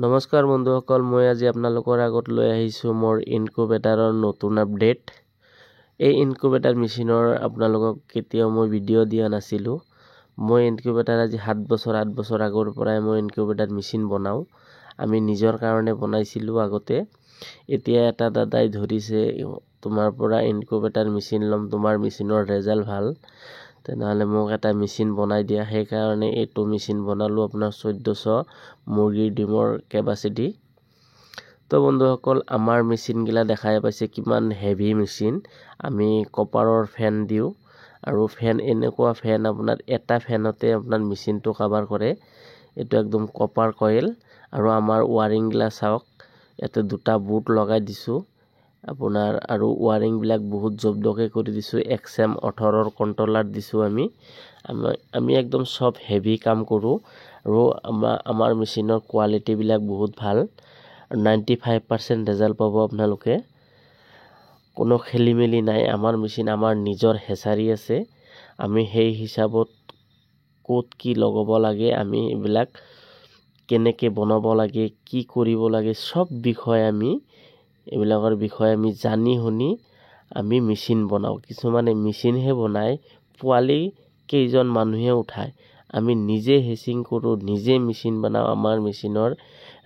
নমস্কাৰ বন্ধুসকল, মই আজি আপোনালোকৰ আগত লৈ আহিছোঁ মোৰ ইনকুবেটাৰৰ নতুন আপডেট। এই ইনকুবেটাৰ মেচিনৰ আপোনালোকক কেতিয়াও মই ভিডিঅ' দিয়া নাছিলোঁ। মই ইনকুবেটাৰ আজি 7 বছৰ 8 বছৰ আগৰ পৰাই মই ইনকুবেটাৰ মেচিন বনাওঁ। আমি নিজৰ কাৰণে বনাইছিলোঁ আগতে। এতিয়া এটা দাদাই ধৰিছে, তোমাৰ পৰা ইনকুবেটাৰ মেচিন ল'ম, তোমাৰ মেচিনৰ ৰেজাল্ট ভাল, তেনেহ'লে মোক এটা মেচিন বনাই দিয়া। সেইকাৰণে এইটো মেচিন বনালোঁ, আপোনাৰ 1400 মুৰ্গীৰ ডিমৰ কেপাচিটি। তো বন্ধুসকল, আমাৰ মেচিনগিলা দেখাই পাইছে কিমান হেভি মেচিন। আমি কপাৰৰ ফেন দিওঁ আৰু ফেন এনেকুৱা ফেন আপোনাৰ এটা ফেনতে আপোনাৰ মেচিনটো কাভাৰ কৰে। এইটো একদম কপাৰ কইল। আৰু আমাৰ ৱাৰিংগিলা চাওক, ইয়াতে দুটা বুট লগাই দিছোঁ আপোনাৰ, আৰু ৱাৰিংবিলাক বহুত জব্দকৈ কৰি দিছোঁ। XM 18ৰ কণ্ট্ৰলাৰ দিছোঁ আমি একদম চব হেভি কাম কৰোঁ। আৰু আমাৰ মেচিনৰ কোৱালিটিবিলাক বহুত ভাল। 95% ৰেজাল্ট পাব আপোনালোকে। কোনো খেলি মেলি নাই। আমাৰ মেচিন আমাৰ নিজৰ হেচাৰি আছে। আমি সেই হিচাপত ক'ত কি লগাব লাগে, আমি এইবিলাক কেনেকৈ বনাব লাগে, কি কৰিব লাগে, চব বিষয়ে এইবিলাকৰ বিষয়ে আমি জানি শুনি আমি মেচিন বনাওঁ। কিছুমানে মেচিনহে বনায়, পোৱালি কেইজন মানুহে উঠায়। আমি নিজে হেচিং কৰোঁ, নিজে মেচিন বনাওঁ। আমাৰ মেচিনৰ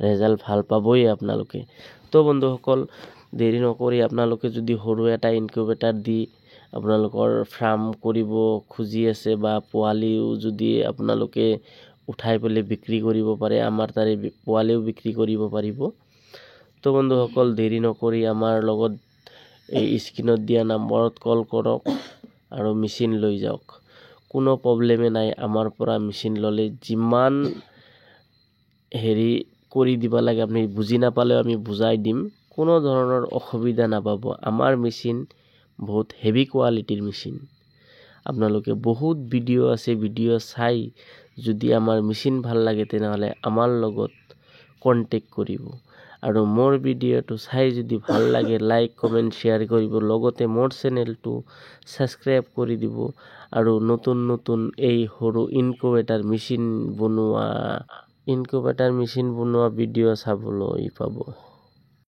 ৰেজাল্ট ভাল পাবই আপোনালোকে। তো বন্ধুসকল, দেৰি নকৰি আপোনালোকে যদি সৰু এটা ইনকুবেটাৰ দি আপোনালোকৰ ফাৰ্ম কৰিব খুজি আছে, বা পোৱালিও যদি আপোনালোকে উঠাই পেলাই বিক্ৰী কৰিব পাৰে, আমাৰ তাৰে পোৱালিও বিক্ৰী কৰিব পাৰিব। তো বন্ধুসকল, দেৰি নকৰি আমাৰ লগত এই স্ক্ৰীনত দিয়া নম্বৰত কল কৰক আৰু মেচিন লৈ যাওক। কোনো প্ৰব্লেমে নাই। আমাৰ পৰা মেচিন ল'লে যিমান কৰি দিব লাগে, আপুনি বুজি নাপালেও আমি বুজাই দিম। কোনো ধৰণৰ অসুবিধা নাপাব। আমাৰ মেচিন বহুত হেভি কোৱালিটিৰ মেচিন। আপোনালোকে বহুত ভিডিঅ' আছে, ভিডিঅ' চাই যদি আমাৰ মেচিন ভাল লাগে তেনেহ'লে আমাৰ লগত কণ্টেক্ট কৰিব। আৰু মোৰ ভিডিঅ'টো চাই যদি ভাল লাগে, লাইক কমেণ্ট শ্বেয়াৰ কৰিব। লগতে মোৰ চেনেলটো ছাবস্ক্ৰাইব কৰি দিব। আৰু নতুন নতুন এই সৰু ইনকুবেটাৰ মেচিন বনোৱা ভিডিঅ' চাবলৈ পাব।